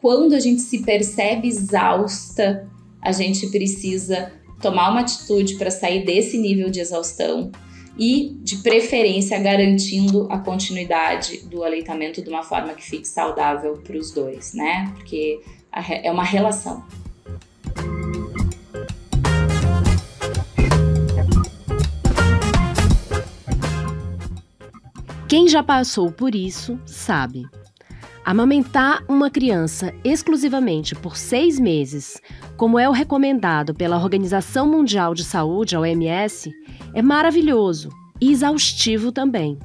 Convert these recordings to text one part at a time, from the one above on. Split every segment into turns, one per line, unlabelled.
quando a gente se percebe exausta, a gente precisa tomar uma atitude para sair desse nível de exaustão e, de preferência, garantindo a continuidade do aleitamento de uma forma que fique saudável para os dois, né? Porque é uma relação.
Quem já passou por isso sabe. Amamentar uma criança exclusivamente por 6 meses, como é o recomendado pela Organização Mundial de Saúde, a OMS, é maravilhoso e exaustivo também.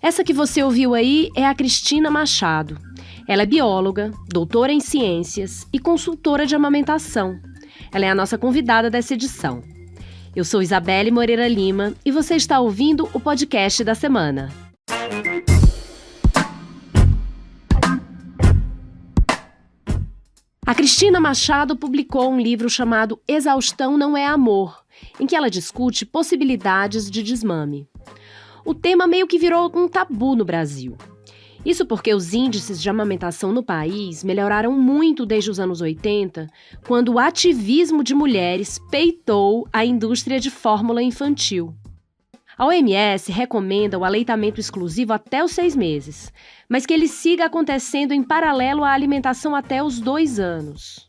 Essa que você ouviu aí é a Cristina Machado. Ela é bióloga, doutora em ciências e consultora de amamentação. Ela é a nossa convidada dessa edição. Eu sou Isabelle Moreira Lima e você está ouvindo o podcast da semana. A Cristina Machado publicou um livro chamado Exaustão Não é Amor, em que ela discute possibilidades de desmame. O tema meio que virou um tabu no Brasil. Isso porque os índices de amamentação no país melhoraram muito desde os anos 80, quando o ativismo de mulheres peitou a indústria de fórmula infantil. A OMS recomenda o aleitamento exclusivo até os 6 meses, mas que ele siga acontecendo em paralelo à alimentação até os 2 anos.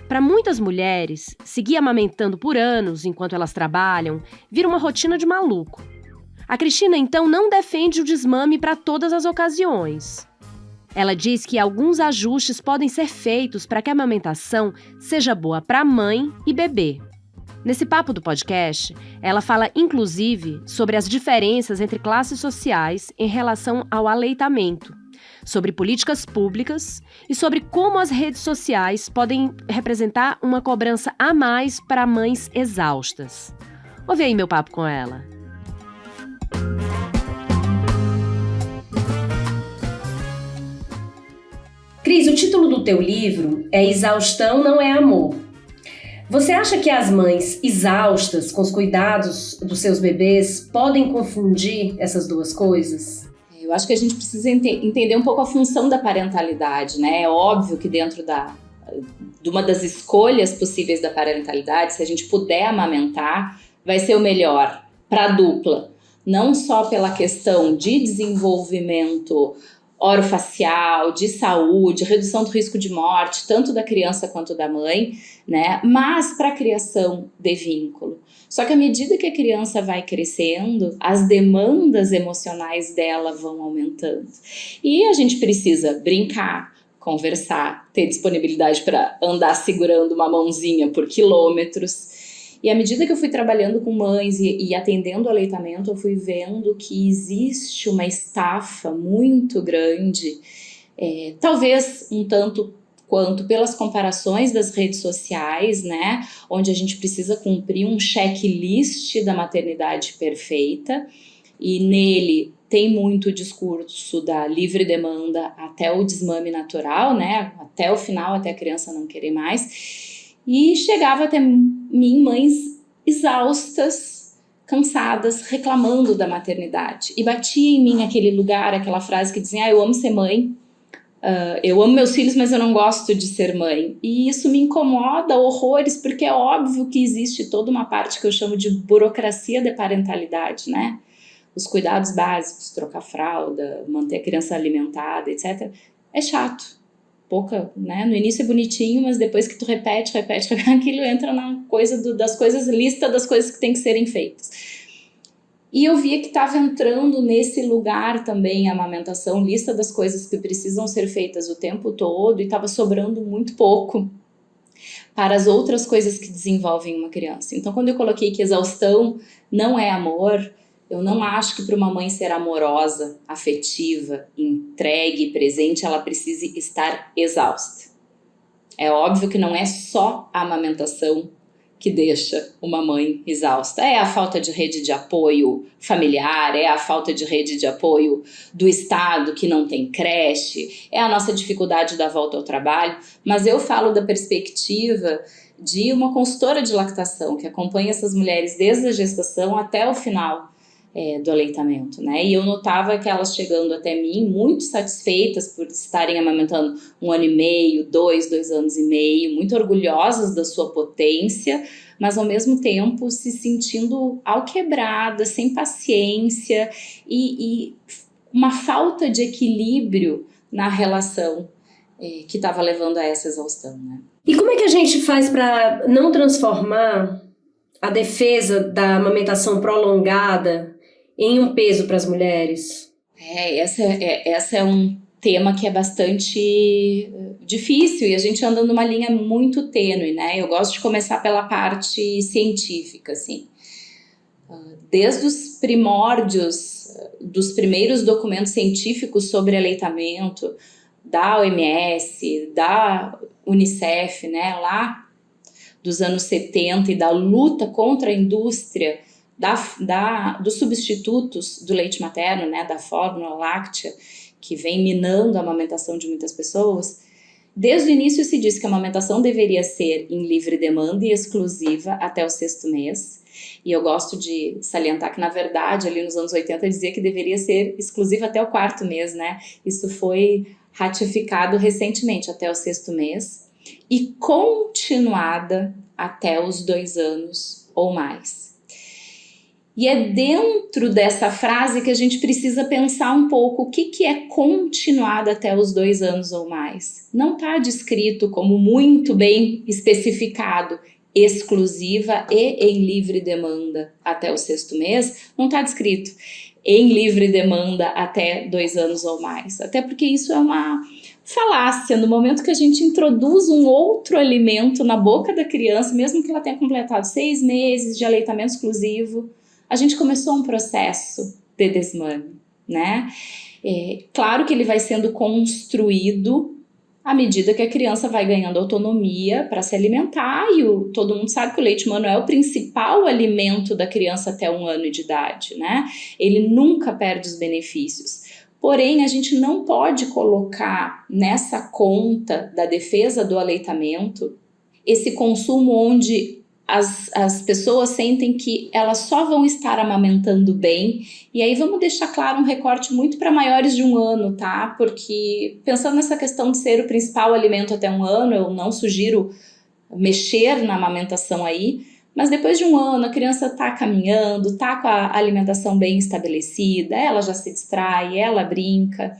Para muitas mulheres, seguir amamentando por anos enquanto elas trabalham vira uma rotina de maluco. A Cristina, então, não defende o desmame para todas as ocasiões. Ela diz que alguns ajustes podem ser feitos para que a amamentação seja boa para a mãe e bebê. Nesse papo do podcast, ela fala inclusive sobre as diferenças entre classes sociais em relação ao aleitamento, sobre políticas públicas e sobre como as redes sociais podem representar uma cobrança a mais para mães exaustas. Ouve aí meu papo com ela.
Cris, o título do teu livro é Exaustão Não é Amor. Você acha que as mães exaustas com os cuidados dos seus bebês podem confundir essas duas coisas?
Eu acho que a gente precisa entender um pouco a função da parentalidade, né? É óbvio que dentro de uma das escolhas possíveis da parentalidade, se a gente puder amamentar, vai ser o melhor para a dupla. Não só pela questão de desenvolvimento orofacial, de saúde, redução do risco de morte, tanto da criança quanto da mãe, né? Mas para a criação de vínculo. Só que à medida que a criança vai crescendo, as demandas emocionais dela vão aumentando. E a gente precisa brincar, conversar, ter disponibilidade para andar segurando uma mãozinha por quilômetros. E à medida que eu fui trabalhando com mães e atendendo o aleitamento, eu fui vendo que existe uma estafa muito grande, talvez um tanto quanto pelas comparações das redes sociais, né, onde a gente precisa cumprir um checklist da maternidade perfeita, e nele tem muito o discurso da livre demanda até o desmame natural, né, até o final, até a criança não querer mais. E chegava até mim mães exaustas, cansadas, reclamando da maternidade. E batia em mim aquele lugar, aquela frase que dizia: eu amo ser mãe, eu amo meus filhos, mas eu não gosto de ser mãe. E isso me incomoda horrores, porque é óbvio que existe toda uma parte que eu chamo de burocracia de parentalidade, né? Os cuidados básicos, trocar fralda, manter a criança alimentada, etc. É chato. Pouca, né? No início é bonitinho, mas depois que tu repete, aquilo entra na coisa das coisas, lista das coisas que tem que serem feitas. E eu via que estava entrando nesse lugar também a amamentação, lista das coisas que precisam ser feitas o tempo todo, e estava sobrando muito pouco para as outras coisas que desenvolvem uma criança. Então, quando eu coloquei que exaustão não é amor, eu não acho que para uma mãe ser amorosa, afetiva, entregue, presente, ela precise estar exausta. É óbvio que não é só a amamentação que deixa uma mãe exausta. É a falta de rede de apoio familiar, é a falta de rede de apoio do Estado que não tem creche, é a nossa dificuldade da volta ao trabalho. Mas eu falo da perspectiva de uma consultora de lactação que acompanha essas mulheres desde a gestação até o final do aleitamento, né? E eu notava que elas chegando até mim muito satisfeitas por estarem amamentando 1 ano e meio, 2 anos e meio, muito orgulhosas da sua potência, mas ao mesmo tempo se sentindo alquebradas, sem paciência e uma falta de equilíbrio na relação que estava levando a essa exaustão, né?
E como é que a gente faz para não transformar a defesa da amamentação prolongada em um peso para as mulheres?
Essa é um tema que é bastante difícil e a gente anda numa linha muito tênue, né? Eu gosto de começar pela parte científica, assim. Desde os primórdios, dos primeiros documentos científicos sobre aleitamento, da OMS, da Unicef, né, lá dos anos 70 e da luta contra a indústria dos substitutos do leite materno, né, da fórmula láctea, que vem minando a amamentação de muitas pessoas. Desde o início se diz que a amamentação deveria ser em livre demanda e exclusiva até o 6º mês. E eu gosto de salientar que, na verdade, ali nos anos 80 dizia que deveria ser exclusiva até o 4º mês, né? Isso foi ratificado recentemente, até o 6º mês, e continuada até os 2 anos ou mais. E é dentro dessa frase que a gente precisa pensar um pouco o que é continuado até os 2 anos ou mais. Não está descrito como muito bem especificado, exclusiva e em livre demanda até o 6º mês, não está descrito em livre demanda até 2 anos ou mais. Até porque isso é uma falácia. No momento que a gente introduz um outro alimento na boca da criança, mesmo que ela tenha completado 6 meses de aleitamento exclusivo, a gente começou um processo de desmame, né? Claro que ele vai sendo construído à medida que a criança vai ganhando autonomia para se alimentar e todo mundo sabe que o leite humano é o principal alimento da criança até 1 ano de idade, né? Ele nunca perde os benefícios. Porém, a gente não pode colocar nessa conta da defesa do aleitamento esse consumo onde as pessoas sentem que elas só vão estar amamentando bem. E aí vamos deixar claro um recorte muito para maiores de 1 ano, tá? Porque pensando nessa questão de ser o principal alimento até 1 ano, eu não sugiro mexer na amamentação aí, mas depois de 1 ano a criança está caminhando, está com a alimentação bem estabelecida, ela já se distrai, ela brinca.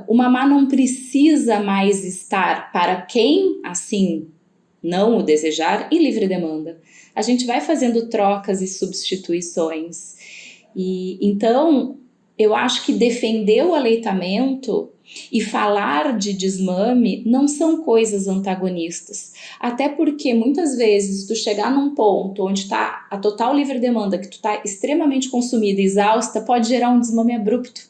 O mamá não precisa mais estar, para quem assim não o desejar, em livre demanda. A gente vai fazendo trocas e substituições. E então, eu acho que defender o aleitamento e falar de desmame não são coisas antagonistas. Até porque, muitas vezes, tu chegar num ponto onde está a total livre demanda, que tu está extremamente consumida e exausta, pode gerar um desmame abrupto.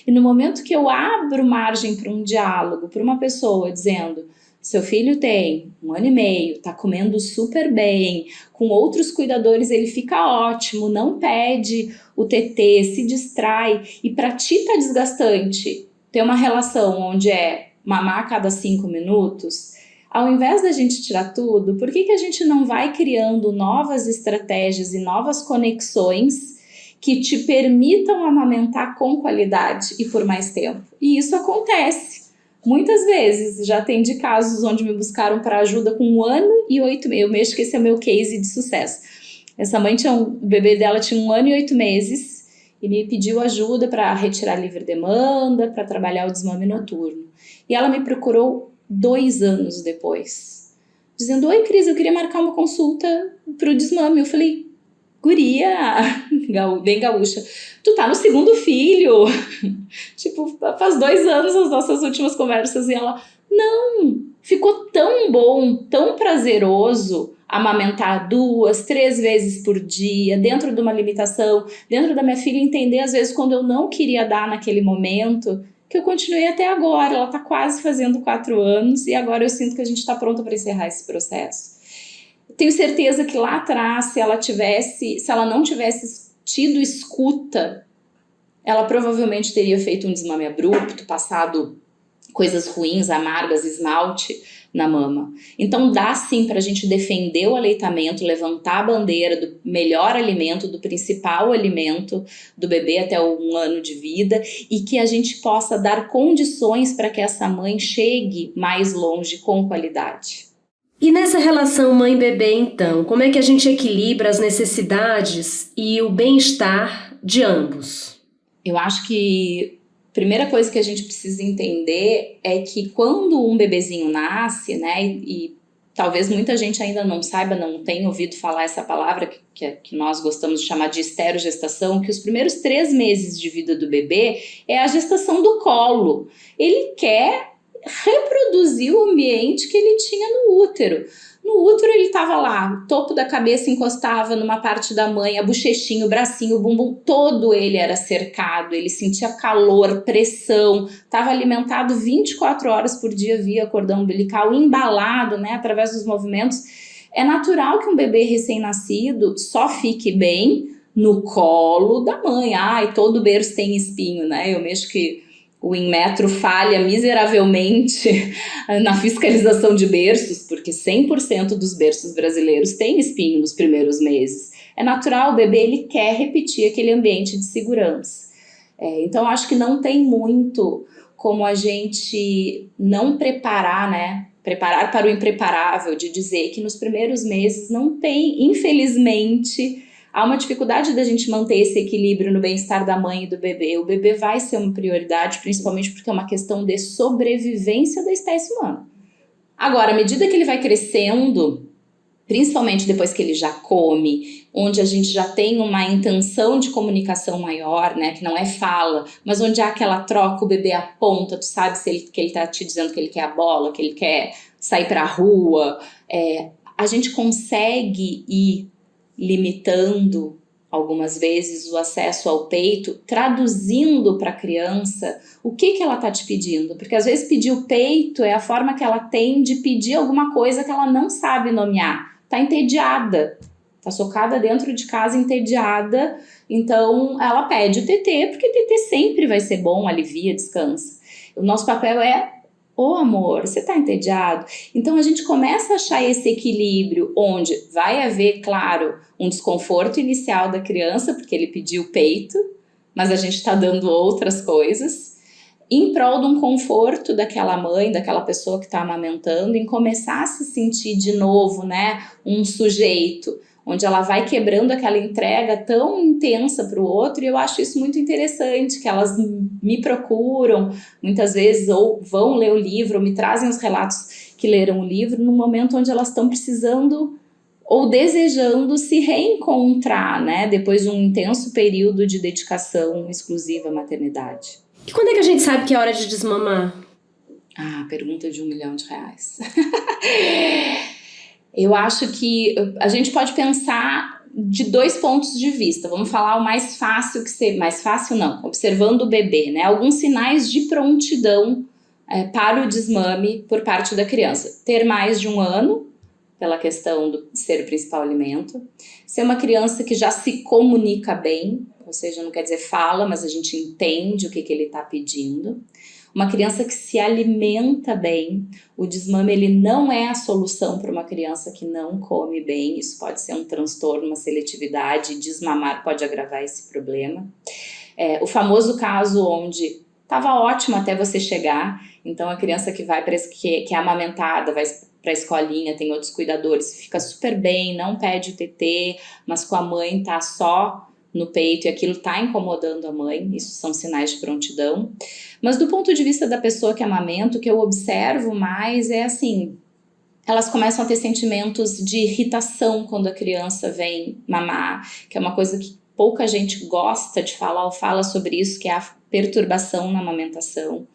E no momento que eu abro margem para um diálogo, para uma pessoa dizendo: seu filho tem 1 ano e meio, tá comendo super bem, com outros cuidadores ele fica ótimo, não pede o TT, se distrai, e para ti tá desgastante ter uma relação onde é mamar a cada 5 minutos, ao invés da gente tirar tudo, por que a gente não vai criando novas estratégias e novas conexões que te permitam amamentar com qualidade e por mais tempo? E isso acontece. Muitas vezes, já atendi casos onde me buscaram para ajuda com 1 ano e 8 meses. Eu acho que esse é o meu case de sucesso. Essa mãe o bebê dela tinha 1 ano e 8 meses e me pediu ajuda para retirar livre demanda, para trabalhar o desmame noturno. E ela me procurou 2 anos depois, dizendo: oi, Cris, eu queria marcar uma consulta para o desmame. Eu falei: guria, bem gaúcha, tu tá no 2º filho, tipo, faz 2 anos as nossas últimas conversas. E ela: não, ficou tão bom, tão prazeroso amamentar 2, 3 vezes por dia, dentro de uma limitação, dentro da minha filha entender às vezes quando eu não queria dar naquele momento, que eu continuei até agora. Ela tá quase fazendo 4 anos e agora eu sinto que a gente tá pronta para encerrar esse processo. Tenho certeza que lá atrás, se ela não tivesse tido escuta, ela provavelmente teria feito um desmame abrupto, passado coisas ruins, amargas, esmalte na mama. Então dá sim para a gente defender o aleitamento, levantar a bandeira do melhor alimento, do principal alimento do bebê até 1 ano de vida, e que a gente possa dar condições para que essa mãe chegue mais longe com qualidade.
E nessa relação mãe-bebê, então, como é que a gente equilibra as necessidades e o bem-estar de ambos?
Eu acho que a primeira coisa que a gente precisa entender é que quando um bebezinho nasce, né, e talvez muita gente ainda não saiba, não tenha ouvido falar essa palavra que nós gostamos de chamar de esterogestação, que os primeiros 3 meses de vida do bebê é a gestação do colo. Ele quer reproduzir o ambiente que ele tinha no útero. No útero ele estava lá, o topo da cabeça encostava numa parte da mãe, a bochechinha, o bracinho, o bumbum, todo ele era cercado, ele sentia calor, pressão, estava alimentado 24 horas por dia via cordão umbilical, embalado, né, através dos movimentos. É natural que um bebê recém-nascido só fique bem no colo da mãe. Ai, todo berço tem espinho, né? Eu mexo que o Inmetro falha miseravelmente na fiscalização de berços, porque 100% dos berços brasileiros têm espinho nos primeiros meses. É natural, o bebê ele quer repetir aquele ambiente de segurança. Então, acho que não tem muito como a gente não preparar, né? Preparar para o impreparável, de dizer que nos primeiros meses não tem, infelizmente, há uma dificuldade da gente manter esse equilíbrio no bem-estar da mãe e do bebê. O bebê vai ser uma prioridade, principalmente porque é uma questão de sobrevivência da espécie humana. Agora, à medida que ele vai crescendo, principalmente depois que ele já come, onde a gente já tem uma intenção de comunicação maior, né, que não é fala, mas onde há aquela troca, o bebê aponta, tu sabe que ele tá te dizendo que ele quer a bola, que ele quer sair pra rua, a gente consegue ir limitando algumas vezes o acesso ao peito, traduzindo para a criança o que ela está te pedindo, porque às vezes pedir o peito é a forma que ela tem de pedir alguma coisa que ela não sabe nomear, está entediada, está socada dentro de casa entediada, então ela pede o TT, porque TT sempre vai ser bom, alivia, descansa. O nosso papel é: ô amor, você está entediado? Então a gente começa a achar esse equilíbrio onde vai haver, claro, um desconforto inicial da criança, porque ele pediu peito, mas a gente está dando outras coisas, em prol de um conforto daquela mãe, daquela pessoa que está amamentando, em começar a se sentir de novo, né, um sujeito, onde ela vai quebrando aquela entrega tão intensa para o outro, e eu acho isso muito interessante, que elas me procuram, muitas vezes, ou vão ler o livro, ou me trazem os relatos que leram o livro, no momento onde elas estão precisando ou desejando se reencontrar, né, depois de um intenso período de dedicação exclusiva à maternidade.
E quando é que a gente sabe que é hora de desmamar?
Pergunta de R$1 milhão. Eu acho que a gente pode pensar de 2 pontos de vista. Vamos falar o mais fácil que ser, mais fácil não, observando o bebê, né? Alguns sinais de prontidão para o desmame por parte da criança. Ter mais de 1 ano, pela questão de ser o principal alimento. Ser uma criança que já se comunica bem, ou seja, não quer dizer fala, mas a gente entende o que ele está pedindo. Uma criança que se alimenta bem. O desmame ele não é a solução para uma criança que não come bem. Isso pode ser um transtorno, uma seletividade. Desmamar pode agravar esse problema. O famoso caso onde estava ótimo até você chegar. Então a criança que vai que é amamentada, vai para a escolinha, tem outros cuidadores, fica super bem, não pede o TT, mas com a mãe tá só no peito e aquilo tá incomodando a mãe, isso são sinais de prontidão. Mas do ponto de vista da pessoa que amamenta, o que eu observo mais é assim, elas começam a ter sentimentos de irritação quando a criança vem mamar, que é uma coisa que pouca gente gosta de falar ou fala sobre isso, que é a perturbação na amamentação,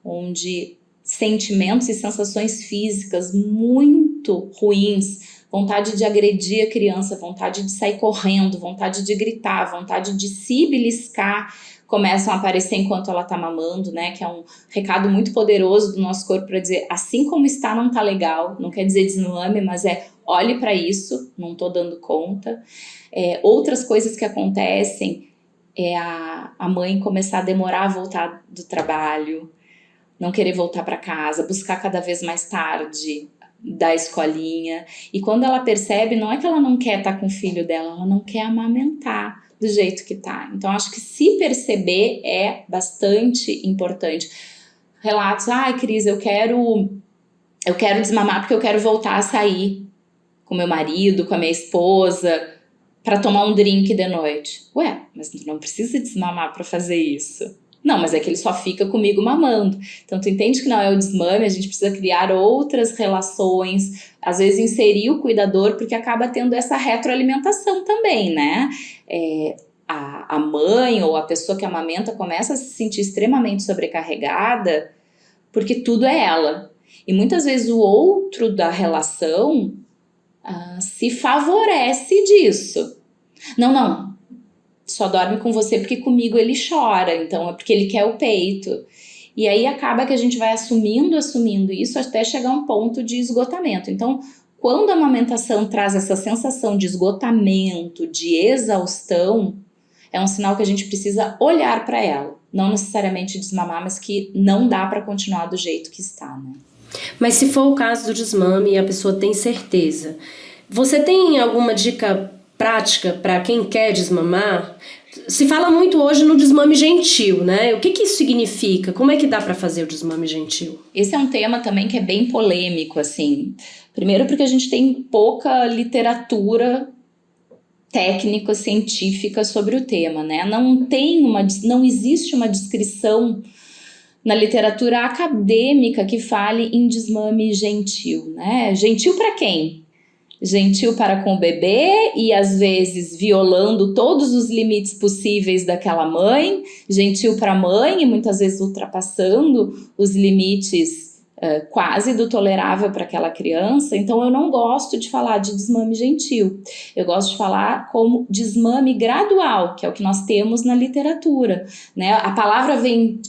onde sentimentos e sensações físicas muito ruins, vontade de agredir a criança, vontade de sair correndo, vontade de gritar, vontade de se beliscar, começam a aparecer enquanto ela tá mamando, né, que é um recado muito poderoso do nosso corpo para dizer, assim como está não tá legal, não quer dizer desmame, mas olhe para isso, não tô dando conta. Outras coisas que acontecem é a mãe começar a demorar a voltar do trabalho, não querer voltar para casa, buscar cada vez mais tarde da escolinha. E quando ela percebe, não é que ela não quer estar com o filho dela, ela não quer amamentar do jeito que tá. Então, acho que se perceber é bastante importante. Relatos, Cris, eu quero desmamar porque eu quero voltar a sair com meu marido, com a minha esposa, para tomar um drink de noite. Ué, mas tu não precisa desmamar para fazer isso. Não, mas é que ele só fica comigo mamando. Então, tu entende que não é o desmame, a gente precisa criar outras relações, às vezes inserir o cuidador, porque acaba tendo essa retroalimentação também, né? A mãe ou a pessoa que amamenta começa a se sentir extremamente sobrecarregada, porque tudo é ela. E muitas vezes o outro da relação se favorece disso. Não, só dorme com você porque comigo ele chora, então é porque ele quer o peito. E aí acaba que a gente vai assumindo isso até chegar a um ponto de esgotamento. Então, quando a amamentação traz essa sensação de esgotamento, de exaustão, é um sinal que a gente precisa olhar para ela. Não necessariamente desmamar, mas que não dá para continuar do jeito que está, né?
Mas se for o caso do desmame e a pessoa tem certeza, você tem alguma dica prática para quem quer desmamar? Se fala muito hoje no desmame gentil, né? O que isso significa? Como é que dá para fazer o desmame gentil?
Esse é um tema também que é bem polêmico, assim. Primeiro porque a gente tem pouca literatura técnica, científica sobre o tema, né? Não existe uma descrição na literatura acadêmica que fale em desmame gentil, né? Gentil para quem? Gentil para com o bebê e às vezes violando todos os limites possíveis daquela mãe, gentil para a mãe e muitas vezes ultrapassando os limites quase do tolerável para aquela criança. Então eu não gosto de falar de desmame gentil, eu gosto de falar como desmame gradual, que é o que nós temos na literatura, né? A palavra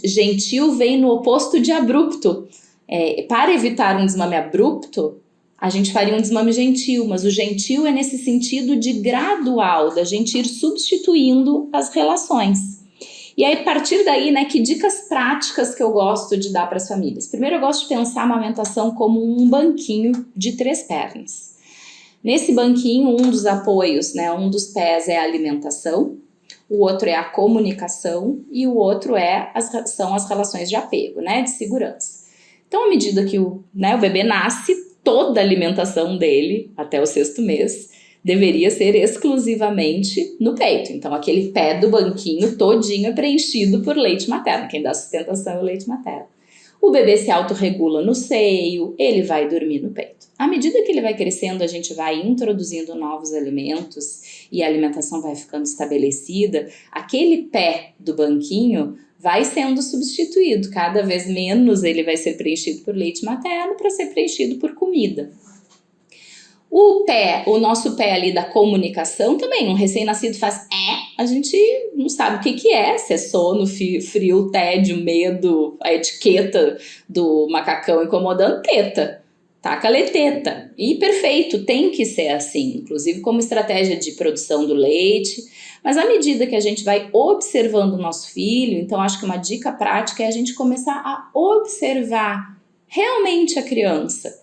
gentil vem no oposto de abrupto. Para evitar um desmame abrupto, a gente faria um desmame gentil, mas o gentil é nesse sentido de gradual, da gente ir substituindo as relações. E aí, a partir daí, né, que dicas práticas que eu gosto de dar para as famílias? Primeiro, eu gosto de pensar a amamentação como um banquinho de 3 pernas. Nesse banquinho, um dos apoios, né, um dos pés é a alimentação, o outro é a comunicação e o outro são as relações de apego, né, de segurança. Então, à medida que o bebê nasce, toda a alimentação dele, até o 6º mês, deveria ser exclusivamente no peito. Então, aquele pé do banquinho todinho é preenchido por leite materno. Quem dá sustentação é o leite materno. O bebê se autorregula no seio, ele vai dormir no peito. À medida que ele vai crescendo, a gente vai introduzindo novos alimentos e a alimentação vai ficando estabelecida. Aquele pé do banquinho vai sendo substituído, cada vez menos ele vai ser preenchido por leite materno para ser preenchido por comida. O nosso pé ali da comunicação também, um recém-nascido faz a gente não sabe o que é, se é sono, frio, tédio, medo, a etiqueta do macacão incomodando, teta. Taca-lhe teta. E perfeito, tem que ser assim, inclusive como estratégia de produção do leite. Mas à medida que a gente vai observando o nosso filho, então acho que uma dica prática é a gente começar a observar realmente a criança.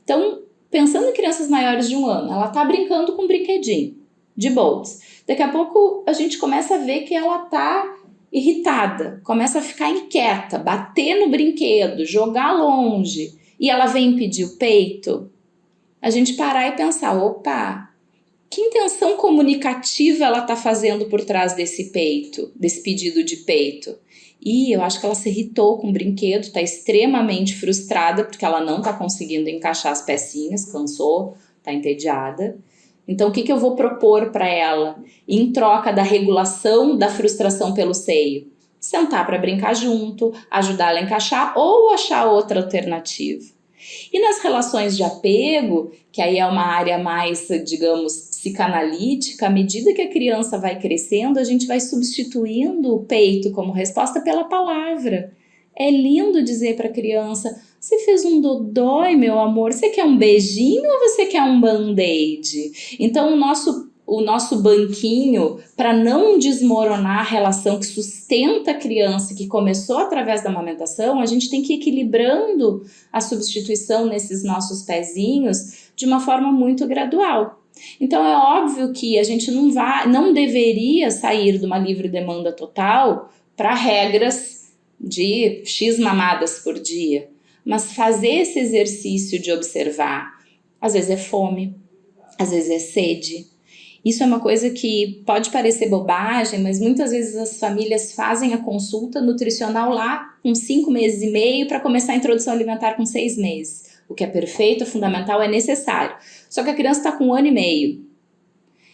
Então, pensando em crianças maiores de 1 ano, ela tá brincando com um brinquedinho, de boas. Daqui a pouco a gente começa a ver que ela tá irritada, começa a ficar inquieta, bater no brinquedo, jogar longe, e ela vem pedir o peito. A gente parar e pensar, opa, que intenção comunicativa ela tá fazendo por trás desse peito, desse pedido de peito? E eu acho que ela se irritou com o brinquedo, tá extremamente frustrada porque ela não tá conseguindo encaixar as pecinhas, cansou, tá entediada. Então, o que eu vou propor para ela em troca da regulação da frustração pelo seio? Sentar para brincar junto, ajudar ela a encaixar ou achar outra alternativa. E nas relações de apego, que aí é uma área mais, digamos, psicanalítica, à medida que a criança vai crescendo, a gente vai substituindo o peito como resposta pela palavra. É lindo dizer para a criança, você fez um dodói, meu amor, você quer um beijinho ou você quer um band-aid? Então, o nosso o nosso banquinho para não desmoronar a relação que sustenta a criança, que começou através da amamentação, a gente tem que ir equilibrando a substituição nesses nossos pezinhos de uma forma muito gradual. Então é óbvio que a gente não deveria sair de uma livre demanda total para regras de X mamadas por dia, mas fazer esse exercício de observar. Às vezes é fome, às vezes é sede. Isso é uma coisa que pode parecer bobagem, mas muitas vezes as famílias fazem a consulta nutricional lá com 5 meses e meio para começar a introdução alimentar com 6 meses. O que é perfeito, fundamental, é necessário. Só que a criança está com 1 ano e meio.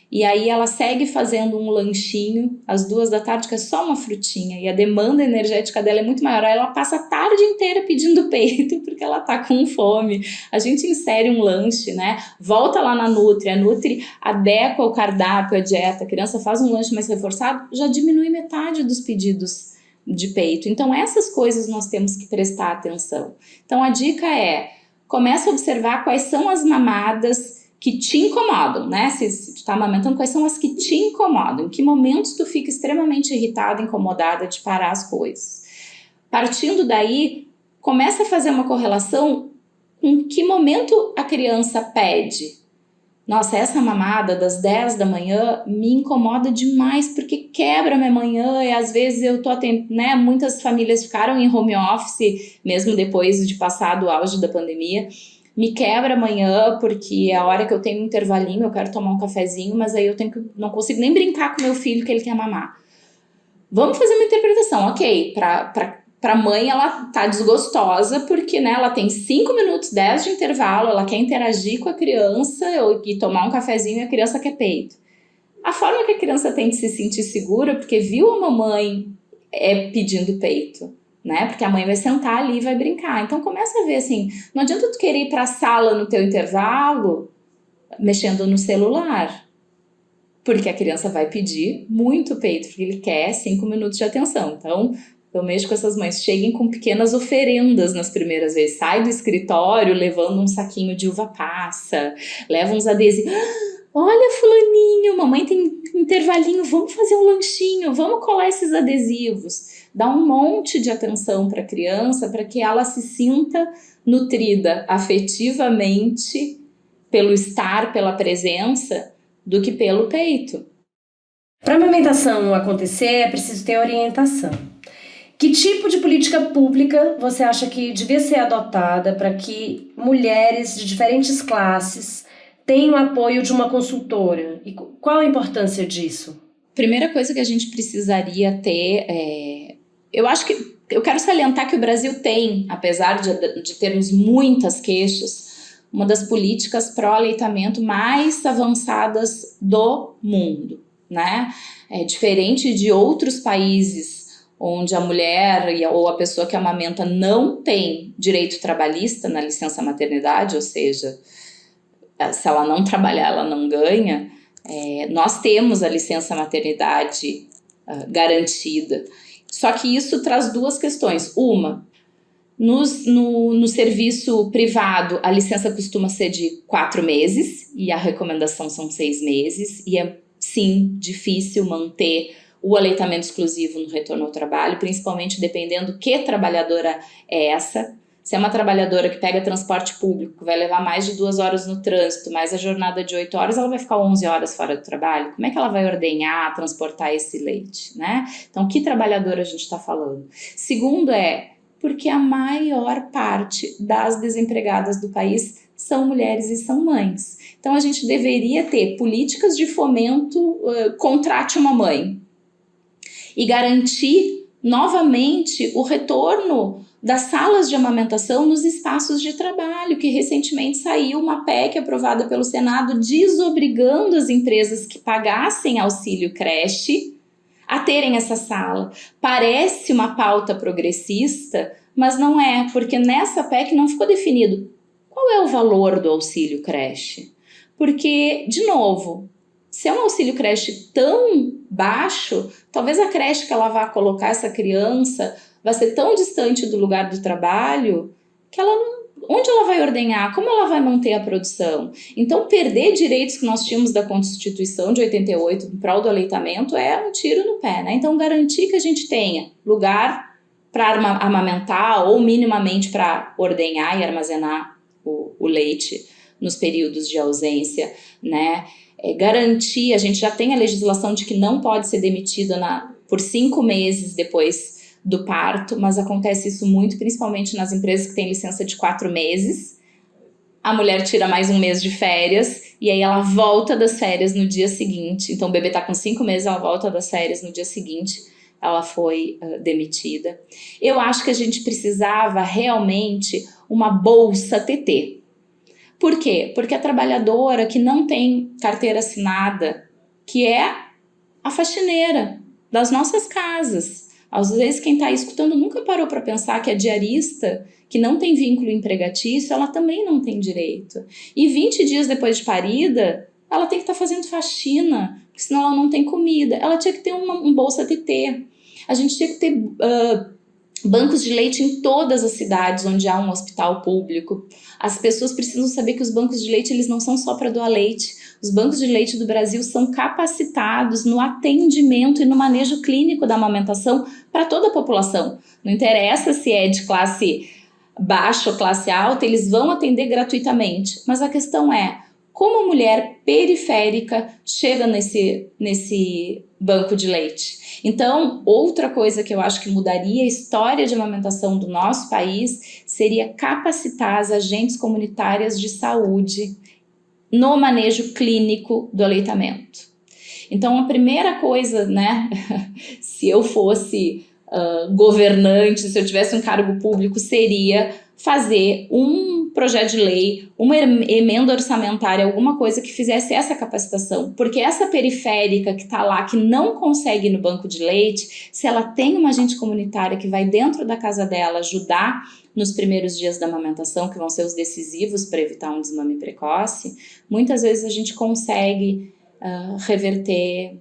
E aí ela segue fazendo um lanchinho às 2 da tarde, que é só uma frutinha, e a demanda energética dela é muito maior. Aí ela passa a tarde inteira pedindo peito, porque ela tá com fome. A gente insere um lanche, né? Volta lá na Nutri, a Nutri adequa o cardápio, a dieta, a criança faz um lanche mais reforçado, já diminui metade dos pedidos de peito. Então essas coisas nós temos que prestar atenção. Então a dica é, começa a observar quais são as mamadas que te incomodam, né? Se tu tá amamentando, quais são as que te incomodam? Em que momentos tu fica extremamente irritada, incomodada de parar as coisas? Partindo daí, começa a fazer uma correlação com que momento a criança pede. Nossa, essa mamada das 10 da manhã me incomoda demais, porque quebra minha manhã e às vezes eu tô né? Muitas famílias ficaram em home office, mesmo depois de passar do auge da pandemia. Me quebra amanhã porque é a hora que eu tenho um intervalinho, eu quero tomar um cafezinho, mas aí não consigo nem brincar com meu filho que ele quer mamar. Vamos fazer uma interpretação, ok, pra mãe ela tá desgostosa porque, né, ela tem 5 minutos, 10 de intervalo, ela quer interagir com a criança e tomar um cafezinho e a criança quer peito. A forma que a criança tem de se sentir segura, porque viu a mamãe pedindo peito, né? Porque a mãe vai sentar ali e vai brincar. Então começa a ver assim, não adianta tu querer ir para a sala no teu intervalo mexendo no celular, porque a criança vai pedir muito peito, porque ele quer 5 minutos de atenção. Então eu mexo com essas mães, cheguem com pequenas oferendas nas primeiras vezes, sai do escritório levando um saquinho de uva passa, leva uns adesivos. Olha, fulaninho, mamãe tem intervalinho, vamos fazer um lanchinho, vamos colar esses adesivos. Dá um monte de atenção para a criança, para que ela se sinta nutrida afetivamente pelo estar, pela presença, do que pelo peito.
Para a amamentação acontecer, é preciso ter orientação. Que tipo de política pública você acha que devia ser adotada para que mulheres de diferentes classes tenham o apoio de uma consultora? E qual a importância disso?
Primeira coisa que a gente precisaria ter eu acho que eu quero salientar que o Brasil tem, apesar de termos muitas queixas, uma das políticas pró-aleitamento mais avançadas do mundo, né? É diferente de outros países onde a mulher ou a pessoa que amamenta não tem direito trabalhista na licença maternidade, ou seja, se ela não trabalhar, ela não ganha. Nós temos a licença maternidade garantida. Só que isso traz 2 questões. Uma, no serviço privado, a licença costuma ser de 4 meses e a recomendação são 6 meses. E é, sim, difícil manter o aleitamento exclusivo no retorno ao trabalho, principalmente dependendo que trabalhadora é essa. Se é uma trabalhadora que pega transporte público, que vai levar mais de 2 horas no trânsito, mais a jornada de 8 horas, ela vai ficar 11 horas fora do trabalho. Como é que ela vai ordenhar, transportar esse leite, né? Então, que trabalhadora a gente está falando? Segundo porque a maior parte das desempregadas do país são mulheres e são mães. Então, a gente deveria ter políticas de fomento, contrate uma mãe, e garantir novamente o retorno das salas de amamentação nos espaços de trabalho, que recentemente saiu uma PEC aprovada pelo Senado desobrigando as empresas que pagassem auxílio creche a terem essa sala. Parece uma pauta progressista, mas não é, porque nessa PEC não ficou definido qual é o valor do auxílio creche. Porque, de novo, se é um auxílio creche tão baixo, talvez a creche que ela vá colocar essa criança vai ser tão distante do lugar do trabalho que ela onde ela vai ordenhar? Como ela vai manter a produção? Então, perder direitos que nós tínhamos da Constituição de 88 em prol do aleitamento é um tiro no pé, né? Então, garantir que a gente tenha lugar para amamentar ou minimamente para ordenhar e armazenar o leite nos períodos de ausência, né? Garantir, a gente já tem a legislação de que não pode ser demitida por 5 meses depois do parto, mas acontece isso muito, principalmente nas empresas que têm licença de 4 meses. A mulher tira mais 1 mês de férias e aí ela volta das férias no dia seguinte. Então o bebê tá com 5 meses, ela volta das férias no dia seguinte, ela foi demitida. Eu acho que a gente precisava realmente uma bolsa TT. Por quê? Porque a trabalhadora que não tem carteira assinada, que é a faxineira das nossas casas. Às vezes quem está escutando nunca parou para pensar que a diarista, que não tem vínculo empregatício, ela também não tem direito. E 20 dias depois de parida, ela tem que estar fazendo faxina, porque senão ela não tem comida. Ela tinha que ter um bolsa TT. A gente tinha que ter bancos de leite em todas as cidades onde há um hospital público. As pessoas precisam saber que os bancos de leite eles não são só para doar leite. Os bancos de leite do Brasil são capacitados no atendimento e no manejo clínico da amamentação para toda a população. Não interessa se é de classe baixa ou classe alta, eles vão atender gratuitamente. Mas a questão é, como a mulher periférica chega nesse banco de leite? Então, outra coisa que eu acho que mudaria a história de amamentação do nosso país seria capacitar as agentes comunitárias de saúde no manejo clínico do aleitamento. Então, a primeira coisa, né, se eu fosse governante, se eu tivesse um cargo público, seria fazer um projeto de lei, uma emenda orçamentária, alguma coisa que fizesse essa capacitação. Porque essa periférica que está lá, que não consegue ir no banco de leite, se ela tem uma agente comunitária que vai dentro da casa dela ajudar nos primeiros dias da amamentação, que vão ser os decisivos para evitar um desmame precoce, muitas vezes a gente consegue reverter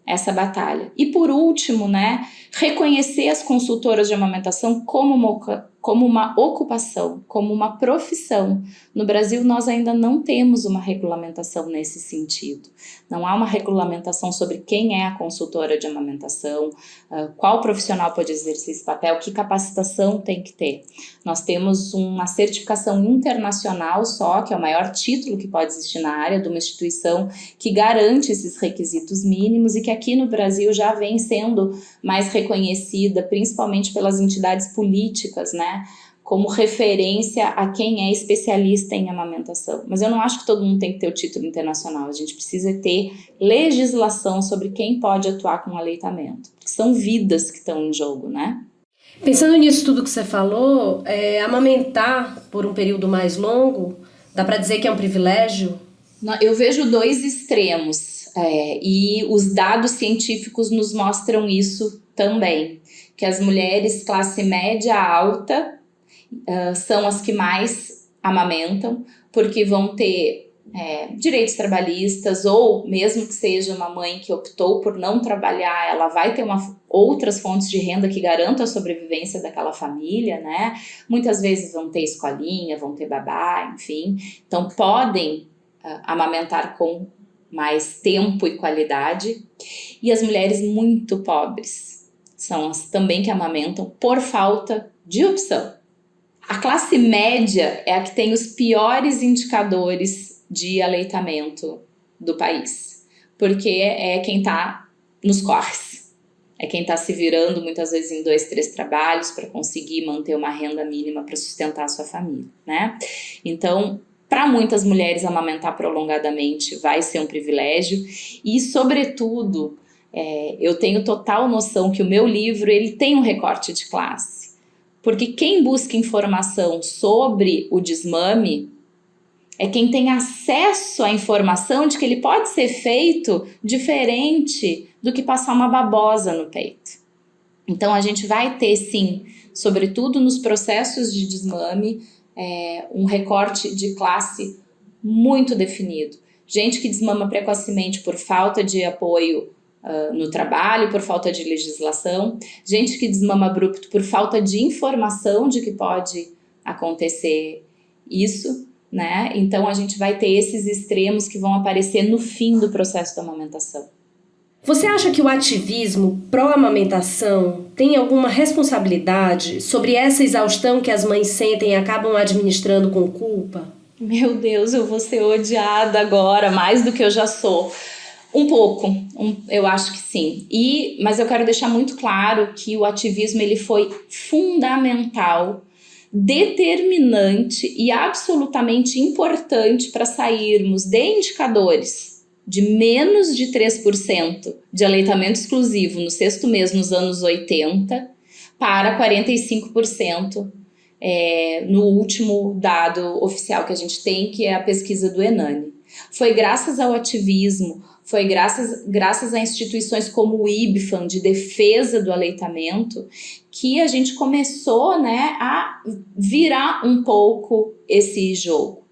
essa batalha. E por último, né, reconhecer as consultoras de amamentação como uma ocupação, como uma profissão. No Brasil, nós ainda não temos uma regulamentação nesse sentido. Não há uma regulamentação sobre quem é a consultora de amamentação, qual profissional pode exercer esse papel, que capacitação tem que ter. Nós temos uma certificação internacional só, que é o maior título que pode existir na área, de uma instituição que garante esses requisitos mínimos e que aqui no Brasil já vem sendo mais reconhecida, principalmente pelas entidades políticas, né, como referência a quem é especialista em amamentação. Mas eu não acho que todo mundo tem que ter o título internacional, a gente precisa ter legislação sobre quem pode atuar com aleitamento, porque são vidas que estão em jogo, né?
Pensando nisso tudo que você falou, amamentar por um período mais longo, dá para dizer que é um privilégio?
Eu vejo 2 extremos, e os dados científicos nos mostram isso também, que as mulheres classe média alta são as que mais amamentam, porque vão ter direitos trabalhistas, ou mesmo que seja uma mãe que optou por não trabalhar, ela vai ter outras fontes de renda que garantam a sobrevivência daquela família, né? Muitas vezes vão ter escolinha, vão ter babá, enfim. Então podem amamentar com mais tempo e qualidade. E as mulheres muito pobres são as também que amamentam por falta de opção. A classe média é a que tem os piores indicadores de aleitamento do país, porque é quem está nos corres, é quem está se virando muitas vezes em 2, 3 trabalhos para conseguir manter uma renda mínima para sustentar a sua família, né? Então, para muitas mulheres, amamentar prolongadamente vai ser um privilégio e, sobretudo, eu tenho total noção que o meu livro ele tem um recorte de classe. Porque quem busca informação sobre o desmame é quem tem acesso à informação de que ele pode ser feito diferente do que passar uma babosa no peito. Então a gente vai ter sim, sobretudo nos processos de desmame, um recorte de classe muito definido. Gente que desmama precocemente por falta de apoio no trabalho, por falta de legislação, gente que desmama abrupto por falta de informação de que pode acontecer isso, né? Então a gente vai ter esses extremos que vão aparecer no fim do processo da amamentação.
Você acha que o ativismo pró-amamentação tem alguma responsabilidade sobre essa exaustão que as mães sentem e acabam administrando com culpa?
Meu Deus, eu vou ser odiada agora, mais do que eu já sou. Um pouco, eu acho que sim. Mas eu quero deixar muito claro que o ativismo ele foi fundamental, determinante e absolutamente importante para sairmos de indicadores de menos de 3% de aleitamento exclusivo no sexto mês nos anos 80 para 45% no último dado oficial que a gente tem, que é a pesquisa do ENANI. Foi graças ao ativismo, foi graças a instituições como o IBFAM, de defesa do aleitamento, que a gente começou, né, a virar um pouco esse jogo.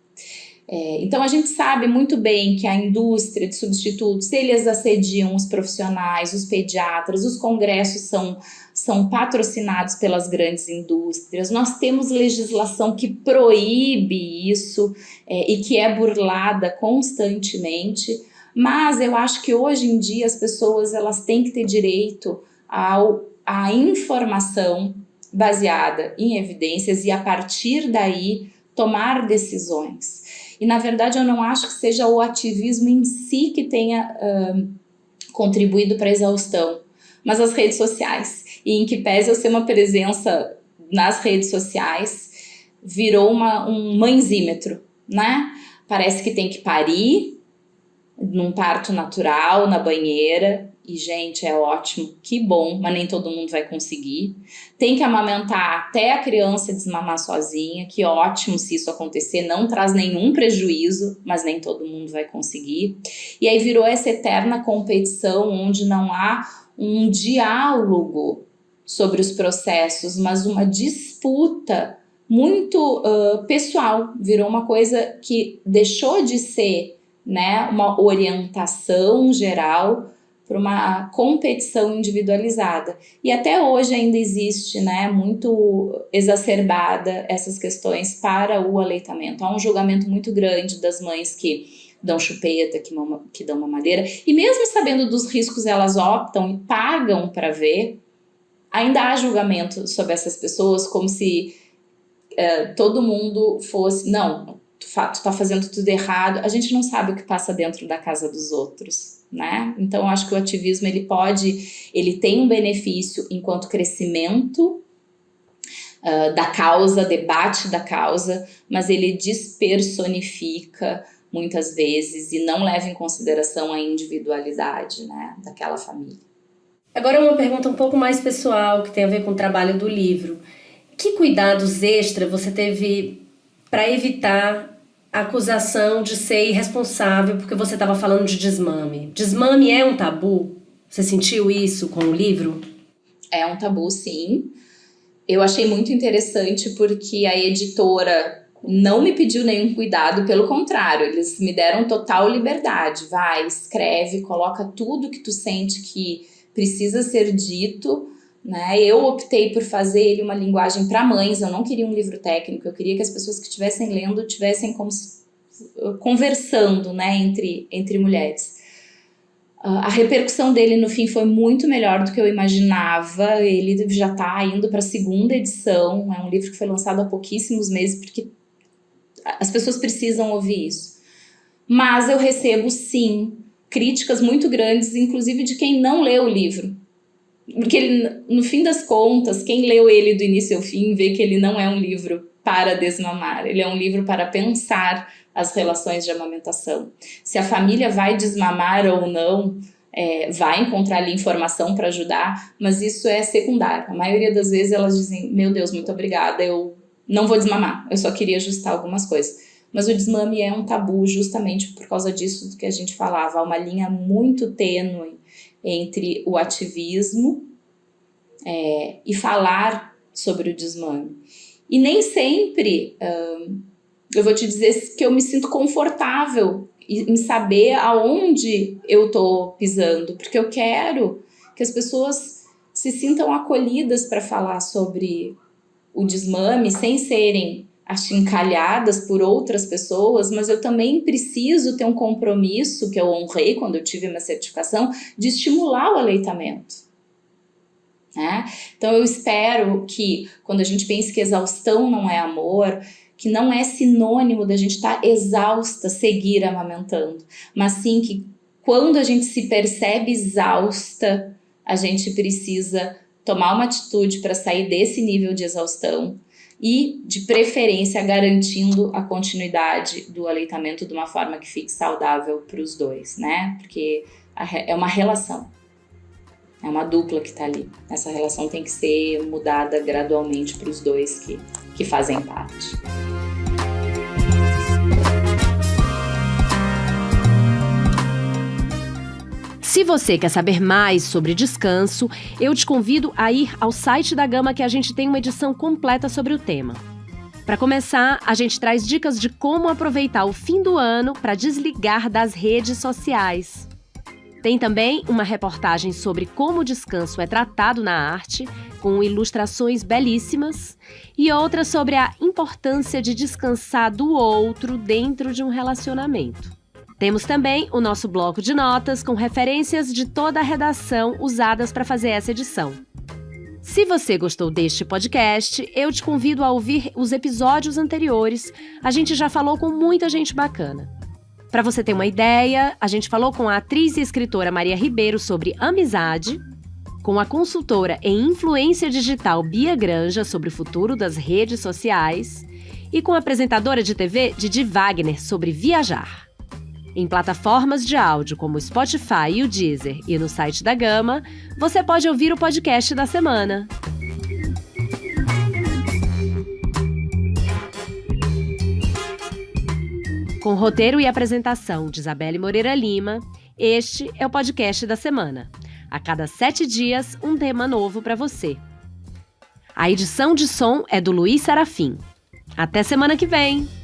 Então a gente sabe muito bem que a indústria de substitutos, eles assediam os profissionais, os pediatras, os congressos são patrocinados pelas grandes indústrias, nós temos legislação que proíbe isso e que é burlada constantemente, mas eu acho que hoje em dia as pessoas elas têm que ter direito à informação baseada em evidências e a partir daí tomar decisões. E na verdade eu não acho que seja o ativismo em si que tenha contribuído para a exaustão, mas as redes sociais. E em que pese eu ser uma presença nas redes sociais, virou um mãezímetro, né? Parece que tem que parir num parto natural, na banheira, e gente, é ótimo, que bom, mas nem todo mundo vai conseguir. Tem que amamentar até a criança desmamar sozinha, que ótimo se isso acontecer, não traz nenhum prejuízo, mas nem todo mundo vai conseguir. E aí virou essa eterna competição onde não há um diálogo sobre os processos, mas uma disputa muito pessoal, virou uma coisa que deixou de ser, né, uma orientação geral para uma competição individualizada. E até hoje ainda existe, né, muito exacerbada essas questões para o aleitamento. Há um julgamento muito grande das mães que dão chupeta, que dão mamadeira, e mesmo sabendo dos riscos, elas optam e pagam para ver. Ainda há julgamento sobre essas pessoas, como se todo mundo fosse, não, tu tá fazendo tudo errado. A gente não sabe o que passa dentro da casa dos outros, né? Então eu acho que o ativismo ele tem um benefício enquanto crescimento da causa, debate da causa, mas ele despersonifica muitas vezes e não leva em consideração a individualidade, né, daquela família.
Agora uma pergunta um pouco mais pessoal, que tem a ver com o trabalho do livro. Que cuidados extra você teve para evitar a acusação de ser irresponsável porque você estava falando de desmame? Desmame é um tabu? Você sentiu isso com o livro?
É um tabu, sim. Eu achei muito interessante porque a editora não me pediu nenhum cuidado, pelo contrário, eles me deram total liberdade. Vai, escreve, coloca tudo que tu sente que precisa ser dito, né? Eu optei por fazer ele uma linguagem para mães, eu não queria um livro técnico, eu queria que as pessoas que estivessem lendo estivessem conversando, né, entre mulheres. A repercussão dele no fim foi muito melhor do que eu imaginava, ele já está indo para a segunda edição, é um livro que foi lançado há pouquíssimos meses, porque as pessoas precisam ouvir isso. Mas eu recebo, sim, críticas muito grandes, inclusive de quem não leu o livro. Porque ele, no fim das contas, quem leu ele do início ao fim vê que ele não é um livro para desmamar, ele é um livro para pensar as relações de amamentação. Se a família vai desmamar ou não, vai encontrar ali informação para ajudar, mas isso é secundário. A maioria das vezes elas dizem, meu Deus, muito obrigada, eu não vou desmamar, eu só queria ajustar algumas coisas. Mas o desmame é um tabu justamente por causa disso do que a gente falava, há uma linha muito tênue entre o ativismo e falar sobre o desmame. E nem sempre, eu vou te dizer que eu me sinto confortável em saber aonde eu estou pisando, porque eu quero que as pessoas se sintam acolhidas para falar sobre o desmame sem serem achincalhadas por outras pessoas, mas eu também preciso ter um compromisso, que eu honrei quando eu tive minha certificação, de estimular o aleitamento. Né? Então eu espero que quando a gente pensa que exaustão não é amor, que não é sinônimo da gente estar exausta, seguir amamentando, mas sim que quando a gente se percebe exausta, a gente precisa tomar uma atitude para sair desse nível de exaustão e, de preferência, garantindo a continuidade do aleitamento de uma forma que fique saudável para os dois, né? Porque é uma relação, é uma dupla que está ali. Essa relação tem que ser mudada gradualmente para os dois que fazem parte.
Se você quer saber mais sobre descanso, eu te convido a ir ao site da Gama, que a gente tem uma edição completa sobre o tema. Para começar, a gente traz dicas de como aproveitar o fim do ano para desligar das redes sociais. Tem também uma reportagem sobre como o descanso é tratado na arte, com ilustrações belíssimas, e outra sobre a importância de descansar do outro dentro de um relacionamento. Temos também o nosso bloco de notas com referências de toda a redação usadas para fazer essa edição. Se você gostou deste podcast, eu te convido a ouvir os episódios anteriores. A gente já falou com muita gente bacana. Para você ter uma ideia, a gente falou com a atriz e escritora Maria Ribeiro sobre amizade, com a consultora em influência digital Bia Granja sobre o futuro das redes sociais e com a apresentadora de TV Didi Wagner sobre viajar. Em plataformas de áudio como o Spotify e o Deezer e no site da Gama, você pode ouvir o podcast da semana. Com roteiro e apresentação de Isabelle Moreira Lima, este é o podcast da semana. A cada 7 dias, um tema novo para você. A edição de som é do Luiz Serafim. Até semana que vem!